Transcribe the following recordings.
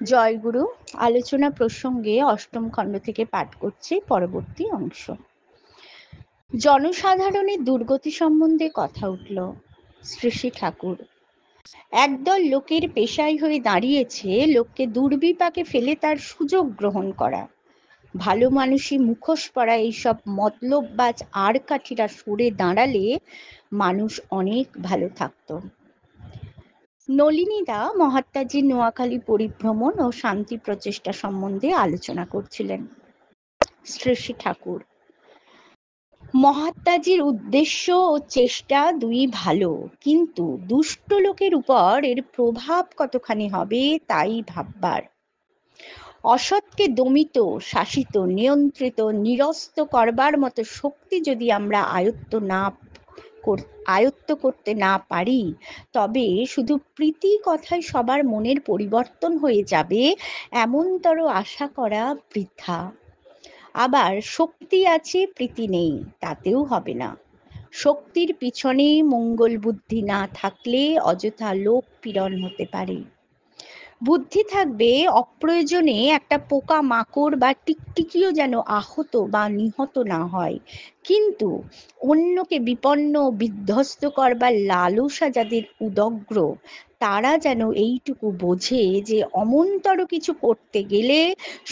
জয়গুরু। আলোচনা প্রসঙ্গে অষ্টম খণ্ড থেকে পাঠ করছি পরবর্তী অংশ। জনসাধারণের দুর্গতি সম্বন্ধে কথা উঠল। শ্রী শ্রী ঠাকুর: একদল লোকের পেশাই হয়ে দাঁড়িয়েছে লোককে দুর্বিপাকে ফেলে তার সুযোগ গ্রহণ করা। ভালো মানুষই মুখোশ পরা এইসব মতলববাজ আড়কাঠিরা সরে দাঁড়ালে মানুষ অনেক ভালো থাকতো। নলিনীদা মহাত্মাজির নোয়াখালী পরিভ্রমণ ও শান্তি প্রচেষ্টা সম্বন্ধে আলোচনা করছিলেন। শ্রী শ্রী ঠাকুর: মহাত্মাজির উদ্দেশ্য ও চেষ্টা দুই ভালো, কিন্তু দুষ্ট লোকের উপর এর প্রভাব কতখানি হবে তাই ভাববার। অসৎকে দমিত, শাসিত, নিয়ন্ত্রিত, নিরস্ত করবার মতো শক্তি যদি আমরা আয়ত্ত করতে না পারি, তবে শুধু প্রীতি কথায় সবার মনের পরিবর্তন হয়ে যাবে এমনতর আশা করা বৃথা। আবার শক্তি আছে প্রীতি নেই, তাতেও হবে না। শক্তির পিছনে মঙ্গল বুদ্ধি না থাকলে অযথা লোক পীড়ন হতে পারে। বুদ্ধি থাকবে অপ্রয়োজনে একটা পোকা মাকড় বা টিকটিকিও যেন আহত বা নিহত না হয়, কিন্তু অন্যকে বিপন্ন বিধ্বস্ত করবার লালসা যাদের উদগ্র, তারা যেন এইটুকু বোঝে যে অমন্তর কিছু করতে গেলে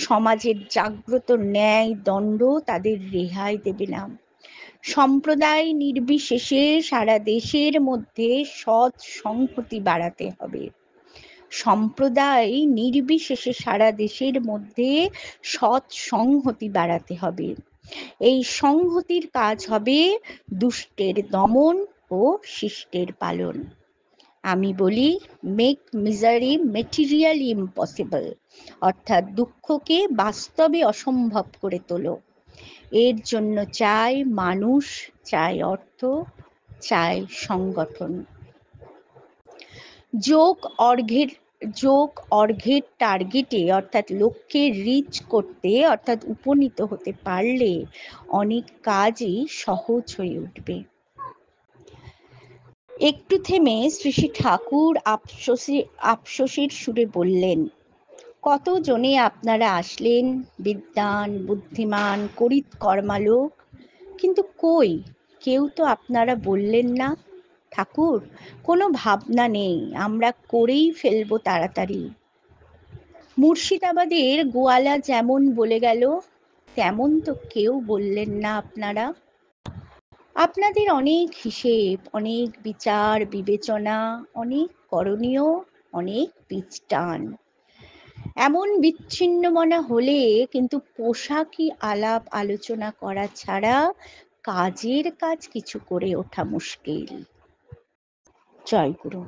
সমাজের জাগ্রত ন্যায় দণ্ড তাদের রেহাই দেবে না। সম্প্রদায় নির্বিশেষে সারা দেশের মধ্যে সৎ সংহতি বাড়াতে হবে। সম্প্রদায় নির্বিশেষে সারা দেশের মধ্যে সৎ সংহতি বাড়াতে হবে। এই সংহতির কাজ হবে দুষ্টের দমন ও শিষ্টের পালন। আমি বলি, মেক মিজারি ম্যাটেরিয়ালি ইম্পসিবল, অর্থাৎ দুঃখকে বাস্তবে অসম্ভব করে তোলো। এর জন্য চাই মানুষ, চাই অর্থ, চাই সংগঠন। যোগ অর্ঘের টার্গেটে অর্থাৎ লক্ষ্যে রিচ করতে অর্থাৎ উপনীত হতে পারলে অনেক কাজই সহজ হয়ে উঠবে। একটু থেমে শ্রী শ্রী ঠাকুর আফসোসের সুরে বললেন, কতজনে আপনারা আসলেন, বিদ্বান, বুদ্ধিমান, করিতকর্মা লোক, কিন্তু কই কেউ তো আপনারা বললেন না, ঠাকুর কোনো ভাবনা নেই, আমরা করেই ফেলবো তাড়াতাড়ি। মুর্শিদাবাদের গোয়ালা যেমন বলে গেল, তেমন তো কেউ বললেন না আপনারা। আপনাদের অনেক হিসেব, অনেক বিচার বিবেচনা, অনেক করণীয়, অনেক পিচটান। এমন বিচ্ছিন্ন মনা হলে কিন্তু পোশাকি আলাপ আলোচনা করা ছাড়া কাজের কাজ কিছু করে ওঠা মুশকিল। জয় গুরু।